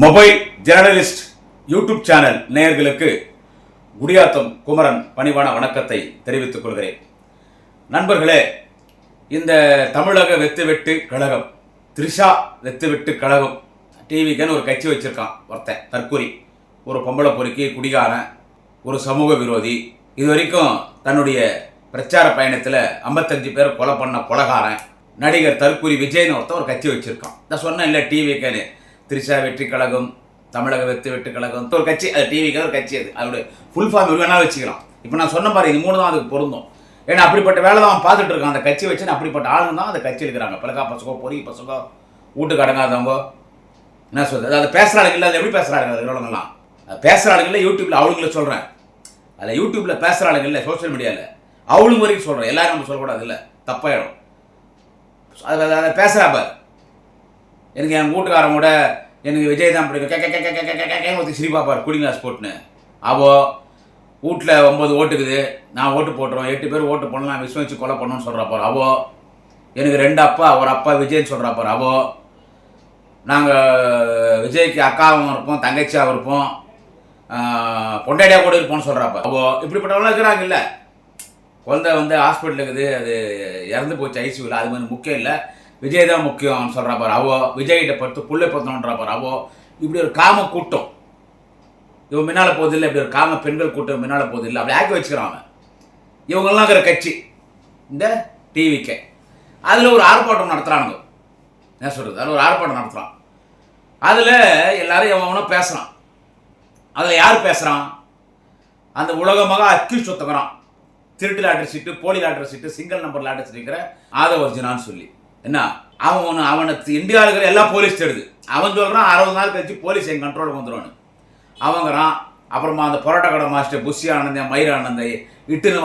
Mobile journalist YouTube channel நேயர்களுக்கு குடியாத்தம் குமரன் பணிவான வணக்கத்தை தெரிவித்துக் கொள்கிறேன். நண்பர்களே, இந்த தமிழக வெத்து கழகம், த்ரிஷா வெத்து கழகம் டிவிக்குன்னு ஒரு கட்சி வச்சிருக்கான் ஒருத்தன் தற்கொலை, ஒரு பொம்பளை பொறுக்கி, குடிகாரன், ஒரு சமூக விரோதி. இது வரைக்கும் தன்னுடைய பிரச்சார பயணத்தில் 55 பேர் கொலை பண்ண கொலகாரன் நடிகர் தற்கொலை விஜய்னு ஒருத்தன் ஒரு கட்சி வச்சிருக்கான். நான் சொன்னேன் இல்லை, டிவிக்குன்னு த்ரிஷா வெற்றி கழகம், தமிழக வெட்டு கழகம் ஒரு கட்சி. அது டிவிக்கு ஒரு கட்சி. அதோட ஃபுல் ஃபார்ம் வேணா வச்சுக்கலாம். இப்போ நான் சொன்ன மாதிரி இது 3 தான் அதுக்கு பொருந்தும். ஏன்னா அப்படிப்பட்ட வேலை தான் அவன் பார்த்துட்டு இருக்கான். அந்த கட்சி வச்சு அப்படிப்பட்ட ஆளுங்க தான் அந்த கட்சி இருக்கிறாங்க. பிளக்கா பசங்க, பொறி பசங்க, வீட்டுக்கு அடங்காதவங்க, என்ன சொல்றது, அது பேசுகிற ஆளுங்க இல்லை. அது எப்படி பேசுகிறாங்க அது இவ்வளோங்கலாம் பேசுகிற ஆளுங்க இல்லை. யூடியூப்பில் அவளுங்களை சொல்கிறேன். அதில் யூடியூப்பில் பேசுகிற ஆளுங்க இல்லை, சோஷியல் மீடியாவில் அவளுங்க வரைக்கும் சொல்கிறேன். எல்லாரும் நம்ம சொல்லக்கூடாது, இல்லை தப்பாயிடும். அதை பேசுகிறா பார். எனக்கு என் வீட்டுக்காரன் கூட எனக்கு விஜய் தான் பிடிக்கும் ஒருத்தி சிரிப்பா பார், கூலிங் கிளாஸ் போட்டுன்னு. அவோ வீட்டில் 9 ஓட்டுக்குது, நான் ஓட்டு போட்டுருவோம், 8 பேர் ஓட்டு பண்ணலாம், விஸ்வச்சு கொலை பண்ணணும்னு சொல்கிறா பார். அவோ எனக்கு 2 அப்பா, ஒரு அப்பா விஜய்ன்னு சொல்கிறா பார். அவோ நாங்கள் விஜய்க்கு அக்காவும் இருப்போம், தங்கச்சியாக இருப்போம், பொண்டாடியாக கூட இருப்போம்னு சொல்கிறா பார். அவோ இப்படிப்பட்டவங்களாம் இருக்கிறாங்க. இல்லை, குழந்தை ஹாஸ்பிட்டல் இருக்குது, அது இறந்து போச்சு ஐசியூவில், அது மாதிரி முக்கியம் இல்லை, விஜய் தான் முக்கியம்னு சொல்கிறா பாரு. அவோ விஜய்கிட்ட படுத்து புள்ளை பத்தணுன்றா பாரு. அவோ இப்படி ஒரு காம கூட்டம் இவன் முன்னால் போகுது இல்லை, இப்படி ஒரு காம பெண்கள் கூட்டம் முன்னால் போகுது இல்லை, அப்படி ஆக்கி வச்சுக்கிறாங்க இவங்கெல்லாம் இருக்கிற கட்சி இந்த டிவிக்கு. அதில் ஒரு ஆர்ப்பாட்டம் நடத்துகிறானுங்க. என்ன சொல்கிறது, அதில் ஒரு ஆர்ப்பாட்டம் நடத்துகிறான். அதில் எல்லாரும் எவனும் பேசுகிறான். அதில் யார் பேசுகிறான்? அந்த உலகமாக அக்யூஸ் ஒத்துக்கிறான். திருட்டு லாட்டரி சீட்டு, போலி லாட்டரி சீட்டு, சிங்கிள் நம்பர் லாட்டரி சீட்டு இருக்கிற ஆதவர்ஜினான்னு சொல்லி. என்ன அவனை இந்தியாவில் இருக்கிற எல்லாம் போலீஸ் தேடுது. அவன் சொல்கிறான் 60 நாள் கழிச்சு போலீஸ் என் கண்ட்ரோலுக்கு வந்துடுவான்னு அவங்கிறான். அப்புறமா அந்த பரோட்டா கடை மாஸ்டர் புஷி ஆனந்த், மயிர் ஆனந்த் இட்டுன்னு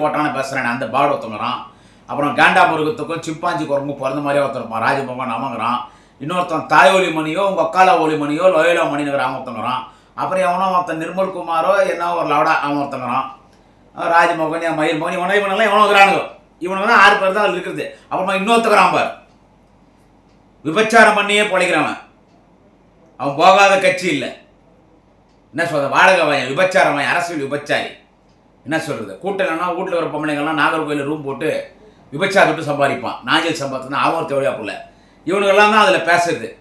போட்டான்னு பேசுகிறான். அந்த பாடு ஒருத்தங்கிறான். அப்புறம் கேண்டா முருகத்துக்கும் சிம்பாஞ்சி குரங்கும் பிறந்த மாதிரியே ஒருத்தருப்பான் ராஜபகவான் அவங்கிறான். இன்னொருத்தன் தாய் ஒலி மணியோ, உங்கள் அக்காலா ஒலி மணியோ, லோயலா மணிங்கிற அவன் ஒருத்தங்கிறான். அப்புறம் எவனோ ஒருத்தன் நிர்மல் குமாரோ என்ன ஒரு லவடா அவன் ஒருத்தங்கிறான். ராஜமோகன், மயில் மோகன், இவனெல்லாம் எவனோ இருக்கிறானுங்க. இவனுக்கு தான் 6 பேர் தான் அதில் இருக்கிறது. அப்புறமா இன்னொருத்தக்கிறான் பார், விபச்சாரம் பண்ணியே பொழைக்கிறவன். அவன் போகாத கட்சி இல்லை. என்ன சொல்றது, வாடகை வாயன், விபச்சாரம் வாயன், அரசியல் விபச்சாரி. என்ன சொல்றது, கூட்டம்னா வீட்டில் வர பொம்பளைங்கள்லாம் நாகர்கோயில் ரூம் போட்டு விபச்சாரத்தை சம்பாதிப்பான். நாஞ்சல் சம்பாதினா அவன் தேவையா போல. இவனுக்கெல்லாம் தான் அதில் பேசுறது.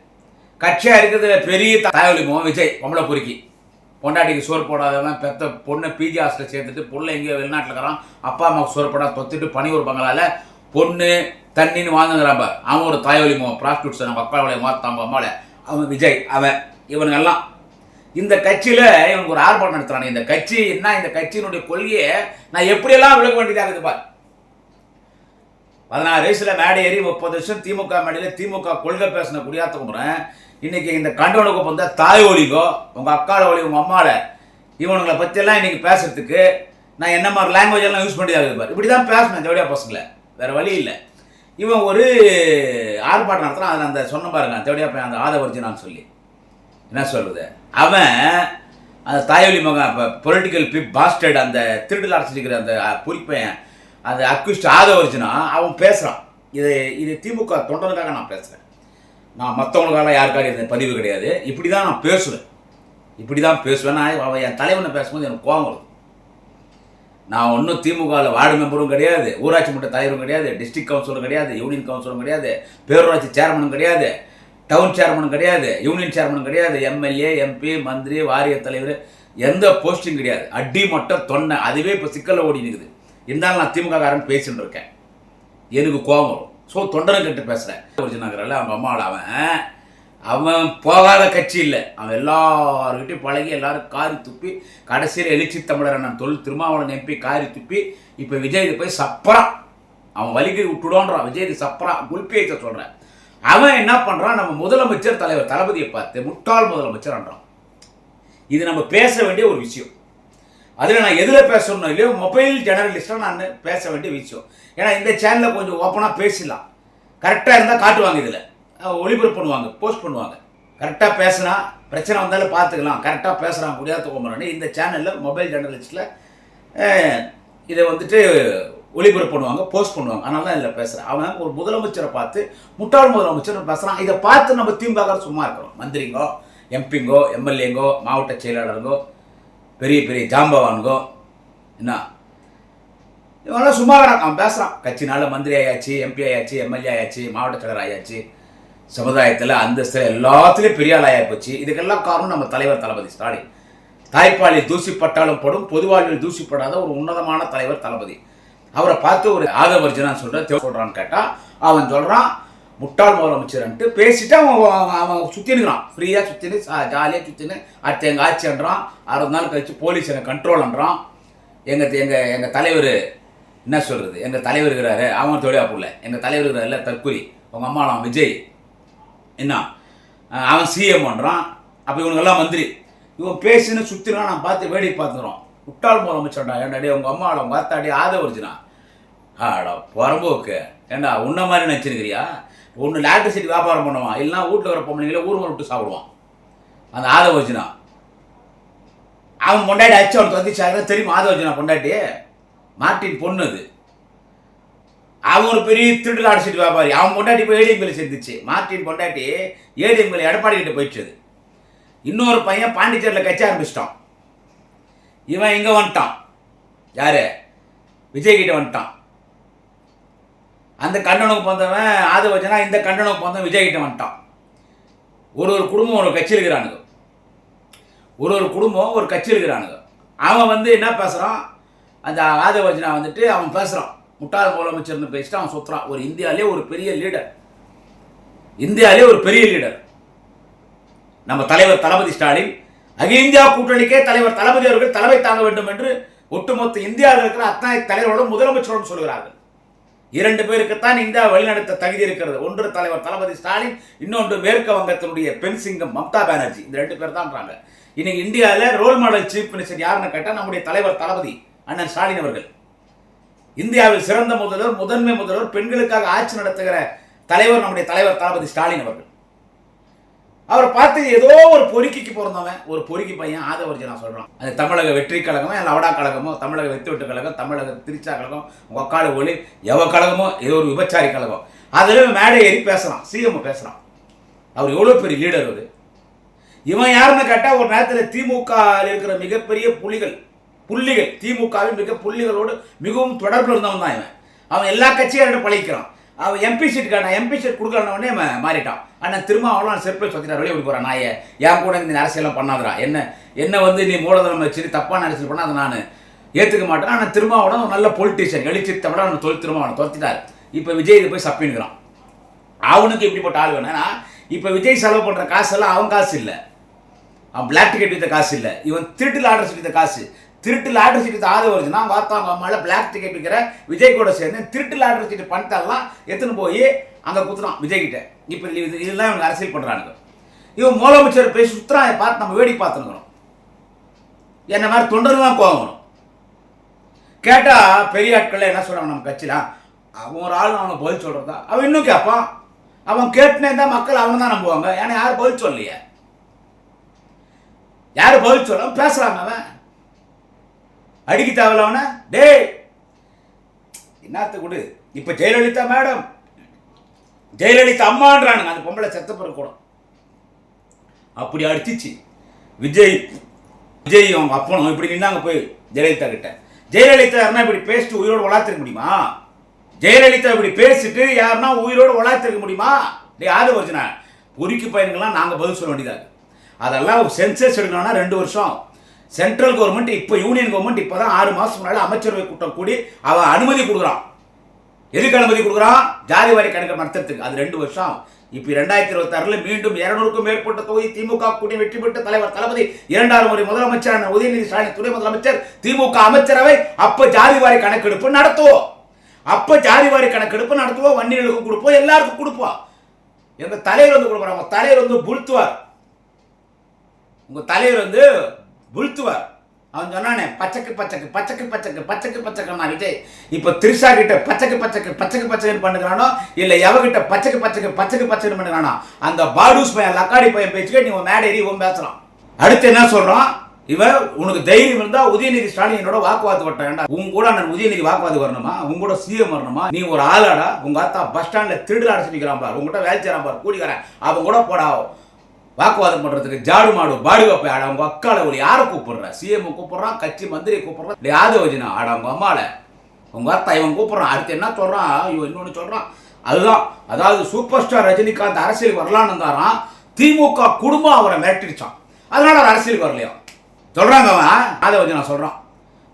கட்சியாக இருக்கிறதுல பெரிய தாயொலிமோ விஜய், பொம்பளை பொறுக்கி, பொண்டாட்டிக்கு சோறு போடாதவன், பெத்த பொண்ணை பிஜி ஹாஸ்டல் சேர்த்துட்டு, பொண்ணை எங்கேயோ வெளிநாட்டில் இருக்கிறான், அப்பா அம்மாவுக்கு சோறு போடா தொத்துட்டு பனியூர் பங்களால் பொண்ணு தண்ணின்னு வாங்குங்கிறான் பார். அவன் ஒரு தாயொலிமோ ப்ராஸ்டியூட்ஸ், நம்ம அக்காவுடைய மாத்தாம்ப அம்மாவில் அவன் விஜய். அவன் இவனுங்கெல்லாம் இந்த கட்சியில் இவனுக்கு ஒரு ஆர்ப்பாட்டம் நடத்துறான். இந்த கட்சி என்ன, இந்த கட்சியினுடைய கொள்கையை நான் எப்படியெல்லாம் விளக்க வேண்டியதாக இருக்குது பார். 16 வயசில் மேடை ஏறி 30 வருஷம் திமுக மேடையில் திமுக கொள்கை பேசின குடியாத்தம் இன்னைக்கு இந்த கண்டவனுக்கு வந்த தாய் ஒலிகோ, உங்கள் அக்கால ஒலி, உங்கள் அம்மாவில் இவனுங்களை பற்றியெல்லாம் இன்னைக்கு பேசுறதுக்கு நான் என்ன மாதிரி லாங்குவேஜ் எல்லாம் யூஸ் பண்ணியாகுது பார். இப்படி தான் பேசினேன் ஜோடியா பசங்களை, வேறு வழி இல்லை. இவன் ஒரு ஆர்ப்பாட்டம் நடத்துகிறான். அதில் அந்த சொன்ன பாருங்க, ஜோடியா பையன் அந்த ஆதவர்ஜினான்னு சொல்லி. என்ன சொல்கிறது, அவன் அந்த தாயொலி மகன், இப்போ பொலிட்டிக்கல் பாஸ்டர்ட், அந்த திருட்டு அடிச்சிருக்கிற அந்த குறிப்பையன், அந்த அக்யூஸ்ட் ஆதவர்ஜினா அவன் பேசுகிறான். இது திமுக தொண்டனுக்காக நான் பேசுகிறேன். நான் மற்றவங்களுக்காக யாருக்காக இருந்த பதிவு கிடையாது. இப்படி தான் நான் பேசுவேன், இப்படி தான் பேசுவேன். நான் அவன் என் தலைவனை பேசும்போது எனக்கு கோபம் வருது. நான் ஒன்றும் திமுகவில் வார்டு மெம்பரும் கிடையாது, ஊராட்சி மன்ற தலைவரும் கிடையாது, டிஸ்ட்ரிக்ட் கவுன்சிலரும் கிடையாது, யூனியன் கவுன்சிலரும் கிடையாது, பேரூராட்சி சேர்மனும் கிடையாது, டவுன் சேர்மனும் கிடையாது, யூனியன் சேர்மனும் கிடையாது, எம்எல்ஏ, எம்பி, மந்திரி, வாரிய தலைவர், எந்த போஸ்டிங் கிடையாது. அடி மட்டும் தொன்னை. அதுவே இப்போ சிக்கலில் ஓடி நிற்குது. இருந்தாலும் நான் திமுக காரன் பேசிட்டு இருக்கேன், எனக்கு கோபம் வரும். ஸோ தொண்டனை கிட்ட பேசுகிறேன். ஒரிஜினல் அவங்க அம்மாவில் அவன் போகாத கட்சி இல்லை. அவன் எல்லாருக்கிட்டையும் பழகி எல்லாரும் காரி துப்பி கடைசியில் எழுச்சி தமிழர் அண்ணன் திருமாவளவன் எம்பி காரி துப்பி இப்போ விஜய்க்கு போய் சப்பரான். அவன் வலிக்கு விட்டுடுவான்றான். விஜய்க்கு சப்பரான் குல்பியத்தை சொல்கிறேன். அவன் என்ன பண்ணுறான், நம்ம முதலமைச்சர் தலைவர் தளபதியை பார்த்து முட்டாள் முதலமைச்சர்ன்றான். இது நம்ம பேச வேண்டிய ஒரு விஷயம். அதில் நான் எதில் பேசணும் இல்லையோ, மொபைல் ஜேர்னலிஸ்ட்டாக நான் பேச வேண்டிய விஷயம். ஏன்னா இந்த சேனலில் கொஞ்சம் ஓப்பனாக பேசலாம். கரெக்டாக இருந்தால் காட்டுவாங்க, இதில் ஒளிபரப்பு பண்ணுவாங்க, போஸ்ட் பண்ணுவாங்க. கரெக்டாக பேசுனா பிரச்சனை வந்தாலும் பார்த்துக்கலாம். கரெக்டாக பேசுகிறான் குடியாத்த குமரன். இந்த சேனலில் மொபைல் ஜேர்னலிஸ்ட்டில் இதை வந்துட்டு ஒளிபரப்பு பண்ணுவாங்க, போஸ்ட் பண்ணுவாங்க. அதனால தான் இதில் பேசுகிறேன். அவன் ஒரு முதலமைச்சரை பார்த்து முட்டாள் முதலமைச்சர் பேசுகிறான். இதை பார்த்து நம்ம திமுக சும்மா இருக்கிறோம். மந்திரிங்கோ எம்பிங்கோ எம்எல்ஏங்கோ மாவட்ட செயலாளருங்கோ பெரிய பெரிய ஜாம்பவானுங்கோ என்ன இவங்களாம் சும்மா அவன் பேசுகிறான். கட்சினால மந்திரி ஆயாச்சு, எம்பி ஆயாச்சு, எம்எல்ஏ ஆயாச்சு, மாவட்ட செயலர் ஆயாச்சு, சமுதாயத்தில் அந்தஸ்தில் எல்லாத்துலேயும் பெரிய ஆள் ஆகி போச்சு. இதுக்கெல்லாம் காரணம் நம்ம தலைவர் தளபதி ஸ்டாலின். தாய்ப்பாலில் தூசிப்பட்டாலும் படும், பொதுவாழ்வில் தூசிப்படாத ஒரு உன்னதமான தலைவர் தளபதி. அவரை பார்த்து ஒரு ஆதவர்ஜனா சொல்கிறான்னு கேட்டால் அவன் சொல்கிறான் முட்டாள் முதலமைச்சர்ன்ட்டு பேசிட்டு அவன் சுற்றினுக்கிறான். ஃப்ரீயாக சுற்றினு ஜாலியாக சுற்றினு அடுத்து எங்கள் ஆட்சின்றான். 60 நாள் கழிச்சு போலீஸ் என்னை கண்ட்ரோல்ன்றான். எங்கள் தலைவர் என்ன சொல்கிறது, எங்கள் தலைவர் இருக்கிறாரு, அவன் தொழிலா போடல, எங்கள் தலைவர் இருக்கிறாருல தற்கொலை, உங்கள் அம்மாலாம் விஜய் என்ன அவன் சிஎம் பண்ணுறான். அப்போ இவனுங்கெல்லாம் மந்திரி. இவன் பேசின்னு சுற்றினா நான் பார்த்து வேடிக்கை பார்த்துக்கிறோம். முட்டாள் முதலமைச்சர்டா ஏண்டாடி உங்கள் அம்மாவோட உங்கள் அத்தாடி ஆதவர்ஜுனா ஆடா புறம்போக்கு ஏண்டா உன்ன மாதிரி நினச்சிருக்கிறியா? ஒன்று எலக்ட்ரிசிட்டி வியாபாரம் பண்ணுவான், இல்லைனா வீட்டில் வர பொம்பளைங்களே ஊர் விட்டு சாப்பிடுவான். அந்த ஆதவர்ஜுனா அவன் பொண்டாட்டி அச்சு அவன் தொத்திச்சாங்க தெரியுமா? ஆதவர்ஜுனா பொண்டாட்டி மார்ட்டின் பொண்ணு. அது அவன் ஒரு பெரிய திருட்டு எலக்ட்ரிசிட்டி வியாபாரி. அவன் பொண்டாட்டி போய் ஏடிஎம்கில் சேர்ந்துச்சு. மார்ட்டின் பொண்டாட்டி ஏடிஎம்கில் எடப்பாடி கிட்ட போயிடுச்சு. இன்னொரு பையன் பாண்டிச்சேரியில் கட்சி ஆரம்பிச்சிட்டான். இவன் இங்கே வந்துட்டான். யார்? விஜய் கிட்ட வந்துட்டான். அந்த கண்டனுக்கு போந்தவன் ஆதவர்ஜுனா, இந்த கண்டனுக்கு போந்தவன் விஜய் கிட்ட வந்துட்டான். ஒரு குடும்பம் ஒரு கட்சி இருக்கிறானுங்க. ஒரு குடும்பம் ஒரு கட்சி இருக்கிறானுங்க. அவன் வந்து என்ன பேசுகிறான், அந்த ஆதவர்ஜுனா வந்துட்டு அவன் பேசுகிறான் முட்டாள் முதலமைச்சர்னு பேசிட்டு அவன் சுற்றுறான். ஒரு இந்தியாவிலே ஒரு பெரிய லீடர், இந்தியாவிலே ஒரு பெரிய லீடர் நம்ம தலைவர் தளபதி ஸ்டாலின். அகில இந்தியா கூட்டணிக்கே தலைவர் தளபதி அவர்கள் தலைமை தாங்க வேண்டும் என்று ஒட்டுமொத்த இந்தியாவில் இருக்கிற அத்தனை தலைவரோடும் முதலமைச்சரோடும் சொல்கிறார்கள். 2 பேருக்குத்தான் இந்தியா வழிநடத்த தகுதி இருக்கிறது. ஒன்று தலைவர் தளபதி ஸ்டாலின், இன்னொன்று மேற்கு வங்கத்தினுடைய பெண் சிங்கம் மம்தா பானர்ஜி. இந்த 2 பேர் தான்றாங்க. இன்னைக்கு இந்தியாவில் ரோல் மாடல் சீஃப் மினிஸ்டர் யாருன்னு கேட்டால் நம்முடைய தலைவர் தளபதி அண்ணன் ஸ்டாலின் அவர்கள். இந்தியாவில் சிறந்த முதல்வர், முதன்மை முதல்வர், பெண்களுக்காக ஆட்சி நடத்துகிற தலைவர் நம்முடைய தலைவர் தளபதி ஸ்டாலின் அவர்கள். அவரை பார்த்து ஏதோ ஒரு பொறுக்கிக்கு பிறந்தவன், ஒரு பொறுக்கி பையன் ஆதவர்ஜுனா சொல்கிறான். அது தமிழக வெற்றி கழகமோ இல்லை அவடா கழகமோ, தமிழக வெற்றி வெட்டு கழகம், தமிழக திருச்சா கழகம், ஒக்காடு ஒளி எவ கழகமோ, ஏதோ ஒரு விபச்சாரி கழகம். அதில் மேடை ஏறி பேசுகிறான், சிஎம் பேசுகிறான். அவர் எவ்வளோ பெரிய லீடர் அது. இவன் யாருன்னு கேட்டால் ஒரு நேரத்தில் திமுக இருக்கிற மிகப்பெரிய புள்ளிகள் திமுகவின் மிக புள்ளிகளோடு மிகவும் தொடர்பில் இருந்தவன் தான் இவன். அவன் எல்லா கட்சியும் பழகிக்கிறான். அவன் எம்பி சீட் கேட்டான், எம்பி சீட் கொடுக்கலன்னே மாறிட்டான். ஆனால் திரும்ப அவனும் செருப்பை சொத்திட்டார், வெளியே போகிறான். நான் என் கூட இந்த அரசியலாம் பண்ணாதரா, என்ன வந்து நீ மூலதனம் வச்சு தப்பான அரசியல் பண்ண அதை நான் ஏற்றுக்க மாட்டேன். ஆனால் திரும்ப அவனும் நல்ல பொலிட்டீஷியன் எழுச்சி தமிழ் அவனை திரும்ப அவனை துரத்திட்டார். இப்போ விஜய் போய் சப்பின்னுக்கிறான். அவனுக்கு இப்படிப்பட்ட ஆள் வேணும். ஏன்னா இப்போ விஜய் செலவு பண்ணுற காசெல்லாம் அவன் காசு இல்லை, அவன் பிளாக் டிக்கெட் வித்த காசு இல்லை, இவன் திருட்டு லாட்டரி வித்த காசு. திருட்டு லாட்டரி சீட்டு ஆதவர்ஜுனா வாத்தாங்க அம்மால பிளாக் டிக்கெட் விற்கிற விஜய் கூட சேர்ந்து திருட்டு லாட்டரி சீட்டு பணத்தெல்லாம் எடுத்துன்னு போய் அங்கே குத்துறான் விஜய் கிட்ட. இப்போ இதெல்லாம் இவங்க அரசியல் பண்ணுறானுங்க. இவன் முதலமைச்சர் பேசி சுத்துறான், பார்த்து நம்ம வேடிக்கை பார்த்துருக்கணும். என்ன மாதிரி தொண்டர் தான் கோவம் வரும். கேட்டால் பெரிய ஆட்கள் என்ன சொல்கிறாங்க நம்ம கட்சியில், அவன் ஒரு ஆள் அவனை பதில் சொல்கிறதா, அவன் இன்னும் கேட்பான். அவன் கேட்டுனே தான் மக்கள் அவனை தான் நம்புவாங்க. ஏன்னா யாரும் பதில் சொல்லலையே, யாரும் பதில் சொல்ல பேசுகிறாங்க. அவன் அடிக்க தேவையில்ல அவனை. டேய் என்னத்த கொடு. இப்போ ஜெயலலிதா மேடம், ஜெயலலிதா அம்மான்றானுங்க. அந்த பொம்பளை செத்த பிறகு கூட அப்படி அடிச்சிச்சு. விஜய் அவங்க அப்பனும் இப்படி நின்னாங்க போய் ஜெயலலிதா கிட்ட. ஜெயலலிதா யாருன்னா இப்படி பேசிட்டு உயிரோடு வளர்த்திருக்க முடியுமா? ஜெயலலிதா இப்படி பேசிட்டு யாருன்னா உயிரோடு வளர்த்திருக்க முடியுமா? டே ஆதவர்ஜுனா பொறுக்கி பையனுங்கெல்லாம் நாங்கள் பதில் சொல்ல வேண்டியதாக. அதெல்லாம் சென்சஸ் எடுக்கணும்னா 2 வருஷம். சென்ட்ரல் கவர்மெண்ட் இப்போ யூனியன் கவர்மெண்ட் இப்போ தான் 6 மாதம் முன்னாடி அமைச்சரவை கூட்டம் கூடி அவன் அனுமதி கொடுக்குறான். எதுக்கு அனுமதி கொடுக்குறான்? ஜாதி வாரி கணக்கு நடத்துறதுக்கு. அது 2 வருஷம். இப்போ 2026 மீண்டும் 200க்கும் மேற்பட்ட தொகுதி திமுக கூட்டி வெற்றி பெற்ற தலைவர் தளபதி 2வது முறை முதலமைச்சரான உதயநிதி ஸ்டாலின் துணை முதலமைச்சர் திமுக அமைச்சரவை. அப்போ ஜாதி வாரி கணக்கெடுப்பு நடத்துவோம். வன்னியர்களுக்கும் கொடுப்போம், எல்லாருக்கும் கொடுப்போம். எங்கள் தலைவர் வந்து கொடுக்குறாங்க. உங்கள் தலைவர் வந்து புழுத்துவார். அவன் சொன்னானே பச்சைக்கு விஜய் இப்போ திரிஷா கிட்ட பச்சைக்கு பண்ணுறானோ இல்லை எவகிட்ட பச்சைக்கு பண்ணுறானோ அந்த பாடூஸ் பையன் லக்காடி பையன் பேச்சுக்கே நீ மேடேறி இவன் பேசுகிறான். அடுத்து என்ன சொல்கிறான் இவன், உனக்கு தைரியம் இருந்தால் உதயநிதி ஸ்டாலின் என்னோட வாக்குவாதம் வட்டேன்டா. உங்க கூட நான் உதயநிதி வாக்குவாதம் வரணுமா? உங்க கூட சிஎம் வரணுமா? நீ ஒரு ஆளாடா. உங்க அத்தா பஸ் ஸ்டாண்டில் திருடு அடைச்சு நிற்கிறான் பார், உங்ககிட்ட வேலை செய்கிறான் பார், கூடிக்கிறேன் அவன் கூட போடா வாக்குவாதம் பண்ணுறதுக்கு ஜாடு மாடு பாடுவா போய் ஆட அவங்க அக்கால ஒரு யாரை கூப்பிடுற, சிஎம் கூப்பிடுறான், கட்சி மந்திரியை கூப்பிடுறான், இல்லை யாதவஜினா ஆட அவங்க அம்மால உங்க அத்தா இவன் கூப்பிடுறான். அடுத்து என்ன சொல்றான், இவன் இன்னொன்று சொல்றான். அதுதான், அதாவது சூப்பர் ஸ்டார் ரஜினிகாந்த் அரசியல் வரலான்னு இருந்தாராம், திமுக குடும்பம் அவரை மிரட்டிடுச்சான், அதனால அவர் அரசியல் வரலையா சொல்றாங்க. அவன் யாதவஜினா சொல்றான்,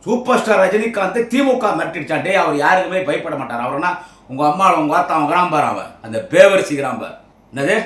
சூப்பர் ஸ்டார் ரஜினிகாந்த் திமுக மிரட்டிடுச்சான். டே அவர் யாருக்குமே பயப்பட மாட்டார். அவர்னா உங்க அம்மா உங்க அத்தா அவன் கிராம்பார், அவன் அந்த பேவரிசி கிராம்பார். என்னது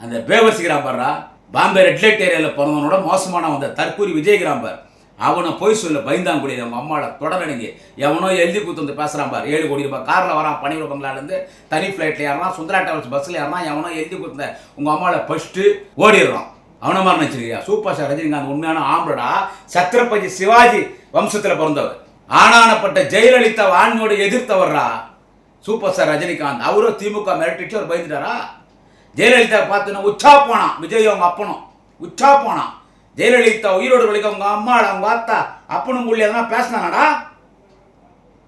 அந்த பேவரிசி கிராம்பாரா? பாம்பே ரெட் லைட் ஏரியாவில் பிறந்தவனோட மோசமான வந்த தற்கூரி விஜய் கிராம்பார். அவனை போய் சொல்ல பயந்தாங்குடி அவங்க அம்மாவோட தொடரணிங்க. எவனோ எழுதி கொடுத்து வந்து பேசுகிறான் பார், 7 கோடி ரூபாய் காரில் வரான், பனியூர் பங்களாலேருந்து தனி ஃப்ளைட்டில் ஏறான், சுந்தரா டிராவல்ஸ் பஸ்ஸில் ஏறான், எவனோ எழுதி கொடுத்த உங்கள் அம்மாவில் ஃபஸ்ட்டு ஓடிடுறான். அவனை மாதிரி நினச்சிருக்கியா? சூப்பர் ஸ்டார் ரஜினிகாந்த் உண்மையான ஆம்பளடா, சத்ரபதி சிவாஜி வம்சத்தில் பிறந்தவர். ஆனானப்பட்ட ஜெயலலிதா ஆண்மையோடு எதிர்த்தவர்ரா சூப்பர் ஸ்டார் ரஜினிகாந்த். அவரும் திமுக மிரட்டிட்டு அவர் பயந்துட்டாரா? ஜெயலலிதா பார்த்துன்னா உச்சா போனான் விஜய் அவங்க அப்பனும், உச்சா போனான். ஜெயலலிதா உயிரோடு வலிக்க அவங்க அம்மா அவங்க அத்தா அப்பனும் புள்ளி எதனா பேசினானடா?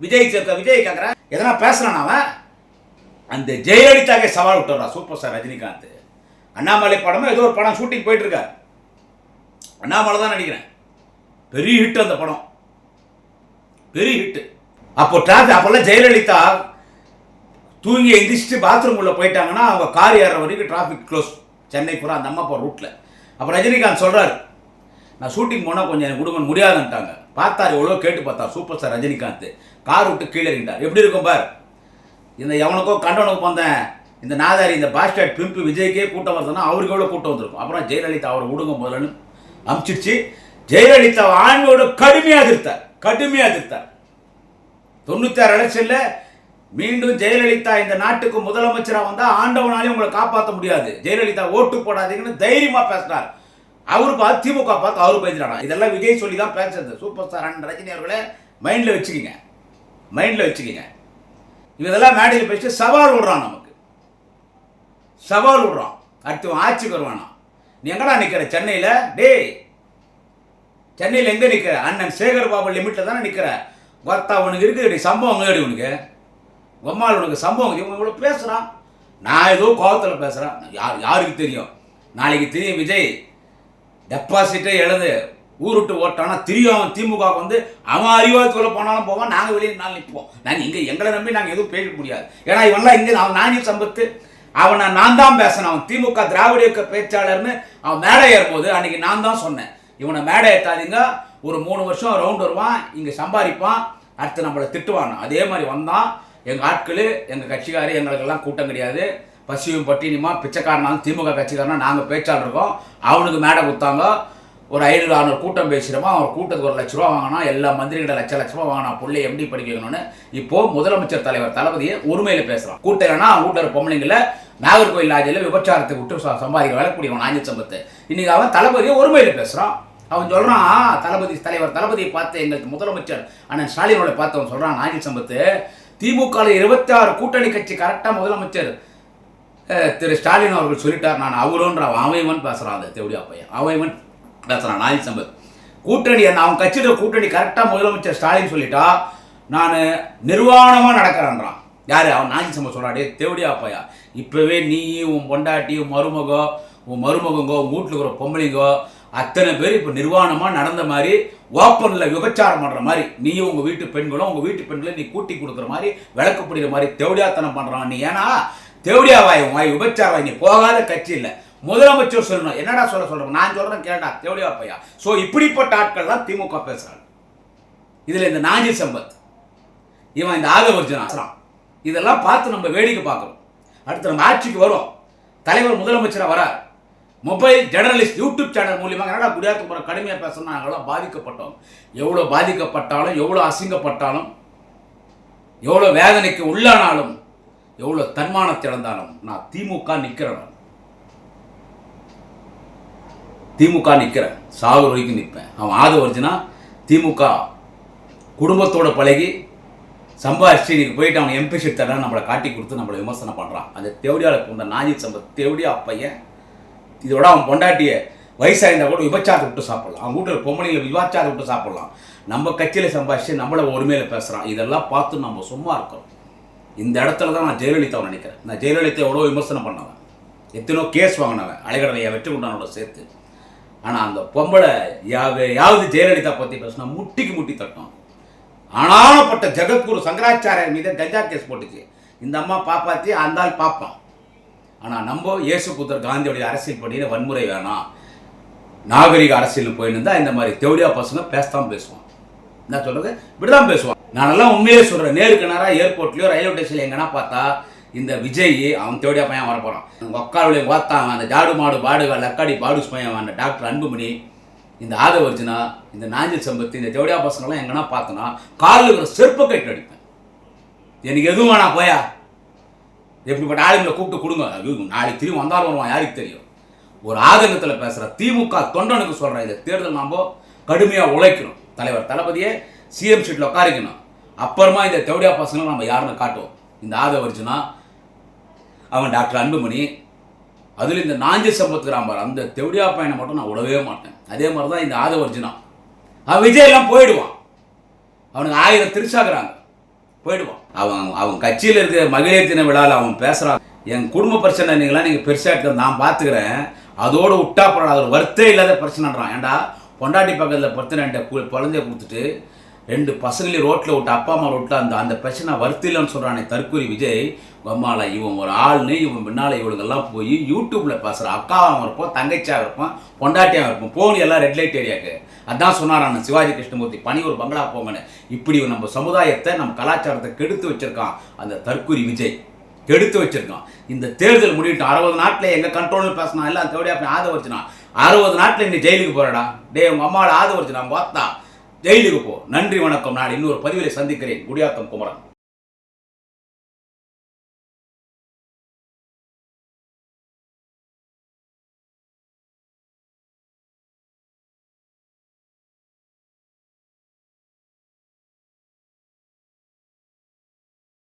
விஜய் கேட்குற எதனா பேசுறான் அவன்? அந்த ஜெயலலிதாக்கே சவால் விட்டுறா சூப்பர் ஸ்டார் ரஜினிகாந்த். அண்ணாமலை படமும் ஏதோ ஒரு படம் ஷூட்டிங் போயிட்டு இருக்காரு, அண்ணாமலை தான் நடிக்கிறேன். பெரிய ஹிட் அந்த படம், பெரிய ஹிட். அப்போ டிராஃபிக் அப்போல்லாம் ஜெயலலிதா தூங்கி எந்திரிச்சிட்டு பாத்ரூம் உள்ள போயிட்டாங்கன்னா அவங்க கார் ஏற வரைக்கும் டிராஃபிக் க்ளோஸ், சென்னை பூரா அந்த அம்மா போகிற ரூட்டில். அப்போ ரஜினிகாந்த் சொல்கிறாரு, நான் ஷூட்டிங் போனால் கொஞ்சம் எனக்கு கொடுக்க முடியாதுன்ட்டாங்க. பார்த்தாரு, எவ்வளோ கேட்டு பார்த்தார் சூப்பர் ஸ்டார் ரஜினிகாந்த். கார் விட்டு கீழே இறங்கிட்டார். எப்படி இருக்கும் பார், இந்த எவனுக்கோ கண்டவனுக்கு வந்தேன் இந்த நாதாரி இந்த பாஸ்டர்ட் பிம்பு விஜய்க்கே கூட்டம் வருதுன்னா அவருக்கு எவ்வளோ கூட்டம் வந்திருக்கும். அப்புறம் ஜெயலலிதா அவரை விடுங்க முதல்னு அமிச்சிடுச்சு. ஜெயலலிதா ஆண்மையோட கடுமையாக எதிர்த்தார், கடுமையாக எதிர்த்தார். 96 எலெக்ஷன்ல மீண்டும் ஜெயலலிதா இந்த நாட்டுக்கு முதலமைச்சராக வந்தால் ஆண்டவனாலே உங்களை காப்பாற்ற முடியாது, ஜெயலலிதா ஓட்டு போடாதீங்கன்னு தைரியமாக பேசினார். அவரு பார்த்து திமுக பார்த்து அவரு பேசுறாங்க. இதெல்லாம் விஜய் சொல்லி தான் பேசுறது. சூப்பர் ஸ்டார் அண்ட் ரஜினி அவர்களே மைண்டில் வச்சுக்கிங்க, மைண்டில் வச்சுக்கிங்க. இதெல்லாம் மேடையில் பேசி சவால் விடுறான், நமக்கு சவால் விடுறான். அடுத்து ஆட்சிக்கு வருவானா? நீ எங்கடா நிற்கிற சென்னையில்? டேய் சென்னையில் எங்கே நிற்கிற? அண்ணன் சேகர் பாபு லிமிட்டில் தானே நிற்கிற. ஒருத்தா உனக்கு இருக்குது சம்பவம் கேடு, உனக்கு உம்மால் உனக்கு சம்பவம் இவங்க இவ்வளோ பேசுகிறான். நான் ஏதோ கோபத்தில் பேசுகிறேன், யாருக்கு தெரியும்? நாளைக்கு தெரியும் விஜய் டெபாசிட்டே எழுது ஊர் விட்டு ஓட்டானா தெரியும் அவன் திமுக வந்து அவன் அறிவாளத்துக்குள்ளே போனாலும் போவான், நாங்கள் வெளியே நாள் நிற்போம். நாங்கள் இங்கே எங்களை நம்பி நாங்கள் எதுவும் பேச முடியாது. ஏன்னா இவன்லாம் இங்கே அவன் நாணி சம்பத்து அவனை நான் தான் பேசினேன். அவன் திமுக திராவிட இயக்க பேச்சாளர்னு அவன் மேடை ஏறும்போது அன்றைக்கி நான் தான் சொன்னேன், இவனை மேடை ஏற்றாதீங்க, ஒரு 3 வருஷம் ரவுண்ட் வருவான், இங்கே சம்பாதிப்பான், அடுத்து நம்மளை திட்டுவான். அதே மாதிரி வந்தான். எங்கள் ஆட்கள் எங்கள் கட்சிக்காரு எங்களுக்கெல்லாம் கூட்டம் கிடையாது, பசியும் பட்டினியுமா பிச்சைக்காரனாலும் திமுக கட்சிக்காரனா நாங்கள் பேச்சாளர் இருக்கோம். அவனுக்கு மேடை கொடுத்தாங்க, ஒரு 500-600 கூட்டம் பேசுகிறோமா, அவன் கூட்டத்துக்கு 1 லட்ச ரூபா வாங்கினா, எல்லா மந்திரிகிட்ட லட்ச ரூபா வாங்கினா, பிள்ளை எப்படி படிக்க வைக்கணும்னு. இப்போது முதலமைச்சர் தலைவர் தளபதியை உரிமையில் பேசுகிறான். கூட்டம் இல்லைன்னா அவன் கூட்டுற பொம்பளைங்களை நாகர்கோவில் லாஜியில் விபச்சாரத்தை விட்டு சம்பாதிக்க வேலைக்கூடியவன் நாஞ்சி சம்பத்து. இன்றைக்கி அவன் தளபதியை உரிமையில் பேசுகிறான். அவன் சொல்கிறான், தளபதி தலைவர் தளபதியை பார்த்து எங்களுக்கு முதலமைச்சர் அண்ணன் ஸ்டாலினோட பார்த்து அவன் சொல்கிறான், நாஞ்சி சம்பத்து திமுக 26 கூட்டணி கட்சி கரெக்டாக முதலமைச்சர் திரு ஸ்டாலின் அவர்கள் சொல்லிட்டார். நான் அவரோன்ற அவன் பேசுகிறான், அந்த தேவடியா பையன் அவன் பேசுகிறான். நாஞ்சி சம்பத் கூட்டணி அவன் கட்சியோட கூட்டணி கரெக்டாக முதலமைச்சர் ஸ்டாலின் சொல்லிட்டா நான் நிர்வாணமாக நடக்கிறேன்றான். யார் அவன்? நாஞ்சி சம்பத் சொல்கிறாடே தேவடியா பையா, இப்போவே நீ உன் பொண்டாட்டி உன் மருமகங்கோ உன் வீட்டில் இருக்கிற பொம்பளைங்கோ அத்தனை பேர் இப்போ நிர்வாணமாக நடந்த மாதிரி ஓப்பனில் விபச்சாரம் பண்ணுற மாதிரி நீயும் உங்கள் வீட்டு பெண்களும் உங்கள் வீட்டு பெண்களை நீ கூட்டி கொடுக்குற மாதிரி விளக்கு பிடிக்கிற மாதிரி தேவடியாத்தனம் பண்ணுறான் நீ. ஏன்னா தேவடியா வாய் விபச்சார வாய், நீ போகாத கட்சி இல்லை. முதலமைச்சர் சொல்லணும், என்னடா சொல்கிறேன் நான் சொல்கிறேன் கேட்டா தேவடியா பையா. ஸோ இப்படிப்பட்ட ஆட்கள் தான் திமுக பேசுகிறாங்க. இதில் இந்த நாஞ்சி சம்பத் இவன் இந்த ஆதவர்ஜனா இதெல்லாம் பார்த்து நம்ம வேடிக்கை பார்க்குறோம். அடுத்து நம்ம ஆட்சிக்கு வரும், தலைவர் முதலமைச்சராக வரார், மொபைல் ஜெர்னலிஸ்ட் யூடியூப் சேனல் மூலியமாக என்னடா குடியாத்துக்கு போகிற கடுமையாக பேசணும். நாங்களாம் பாதிக்கப்பட்டோம். எவ்வளோ பாதிக்கப்பட்டாலும், எவ்வளோ அசிங்கப்பட்டாலும், எவ்வளோ வேதனைக்கு உள்ளானாலும், எவ்வளோ தன்மானத்தை இழந்தாலும் நான் திமுக நிற்கிறேன். திமுக நிற்கிறேன், சாகு வரைக்கும் நிற்பேன். அவன் ஆதவர்ஜனா திமுக குடும்பத்தோடு பழகி சம்பாதிச்சு இன்னைக்கு போயிட்டு அவன் எம்பி சீட் தர நம்மளை காட்டி கொடுத்து நம்மளை விமர்சனம் பண்ணுறான். அந்த தேவடியாவில் இருந்த நாஞ்சி சம்பத் தேவடியா பையன். இதோட அவன் பொண்டாட்டியை வயசாயிருந்தா கூட விபச்சாரத்தை விட்டு சாப்பிடலாம், அவன் வீட்டில் பொம்பளைங்களை விபச்சாரத்தை விட்டு சாப்பிடலாம். நம்ம கட்சியில் சம்பாதிச்சு நம்மளை ஒருமையில் பேசுகிறான். இதெல்லாம் பார்த்து நம்ம சும்மா இருக்கோம். இந்த இடத்துல தான் நான் ஜெயலலிதாவை நினைக்கிறேன். நான் ஜெயலலிதா எவ்வளோ விமர்சனம் பண்ணவன், எத்தனோ கேஸ் வாங்கினவன் அலைகடலையை வெற்றி கொண்டானோட சேர்த்து. ஆனால் அந்த பொம்பளை யாவது ஜெயலலிதா பற்றி பேசினா முட்டிக்கு முட்டி தட்டும். ஆனாப்பட்ட ஜெகத்குரு சங்கராச்சாரியர் மீது கஞ்சா கேஸ் போட்டுச்சு. இந்த அம்மா பாப்பாத்தி அந்த ஆள் பார்ப்பான். ஆனால் நம்ம இயேசு புத்தர் காந்தியோடைய அரசியல் படியில் வன்முறை வேணாம், நாகரிக அரசியல் போயின்னு இருந்தால் இந்த மாதிரி தேவடியா பசங்க பேசத்தான் பேசுவான். என்ன சொல்கிறது, இப்படி தான் பேசுவான். நானெல்லாம் உண்மையே சொல்கிறேன். நேருக்கு நேராக ஏர்போர்ட்லேயோ ரயில்வே ஸ்டேஷனில் எங்கன்னா பார்த்தா இந்த விஜய் அவன் தேவடியா பையன் வரப்போகிறான். ஒக்காலுடைய பார்த்தான் அந்த ஜாடு மாடு பாடுகள் லக்காடி பாடுஸ் பையன் அந்த டாக்டர் அன்புமணி, இந்த ஆதவர்ஜுனா, இந்த நாஞ்சில் சம்பத்து, இந்த தேவடியா பசங்களாம் எங்கன்னா பார்த்தோன்னா காலில் இருக்கிற செருப்பை கட்டு அடிப்பேன். எனக்கு எதுவும் வேணாம் போயா, எப்படிப்பட்ட ஆளுங்களை கூப்பிட்டு கொடுங்க. நாளைக்கு திரும்பி வந்தாலும் வருவான், யாருக்கு தெரியும். ஒரு ஆதங்கத்தில் பேசுகிற திமுக தொண்டனுக்கு சொல்கிறேன், இந்த தேர்தல் நாம் கடுமையாக உழைக்கணும். தலைவர் தளபதியே சிஎம் சீட்டில் உட்காரிக்கணும். அப்புறமா இந்த தேவடியா பசங்களை நம்ம யாருன்னு காட்டுவோம். இந்த ஆதவர்ஜுனா, அவன் டாக்டர் அன்புமணி, அதில் இந்த நாஞ்சில் சம்பத்துக்கிறான் அந்த தேவடியா பையனை மட்டும் நான் விடவே மாட்டேன். அதே மாதிரி தான் இந்த ஆதவர்ஜுனா. அவன் விஜயெல்லாம் போயிடுவான். அவனுக்கு 1000 திருச்சாகிறாங்க, போயிடுவான். அவன் கட்சியில் இருக்கிற மகளிர் தின விழாவில் அவன் பேசுகிறான். என் குடும்ப பிரச்சனை நீங்கள் பெருசாக எடுத்து நான் பார்த்துக்கிறேன், அதோடு விட்டா போகிற அது ஒரு வருத்தே இல்லாத பிரச்சனைன்றான். ஏன்டா பொண்டாட்டி பக்கத்தில் பிரச்சனை 2 குழந்தைய கொடுத்துட்டு 2 பசங்களையும் ரோட்டில் விட்டு அப்பா அம்மா ரோட்டில் அந்த பிரச்சனை வருத்து இல்லைன்னு சொல்கிறானே தற்கூரி விஜய். அம்மாவில் இவன் ஒரு ஆள்னு இவன் பின்னால் இவளுங்கெல்லாம் போய் யூடியூப்பில் பேசுகிற அக்காவாகவும் இருப்போம், தங்கச்சியாக இருப்போம், பொண்டாட்டியாக இருப்போம், போன் எல்லாம் ரெட் லைட் ஏரியாவுக்கு. அதான் சொன்னாரான சிவாஜி கிருஷ்ணமூர்த்தி, பனி ஒரு பங்களா போங்கன்னு. இப்படி நம்ம சமுதாயத்தை நம்ம கலாச்சாரத்தை கெடுத்து வச்சிருக்கான் அந்த தற்கூரி விஜய், கெடுத்து வச்சிருக்கான். இந்த தேர்தல் முடிவிட்டு 60 நாட்டில் எங்கள் கண்ட்ரோலில் பேசினா எல்லாம் தேவடியா ஆதவர்ஜுனா 60 நாட்டில் இன்னைக்கு ஜெயிலுக்கு போகிறடா. டே உங்கள் அம்மாவோட ஆதவர்ஜுனா பார்த்தா ஜெயிலுக்கு போ. நன்றி வணக்கம். நான் இன்னொரு பதிவிலை சந்திக்கிறேன். குடியாத்தம் குமரன்.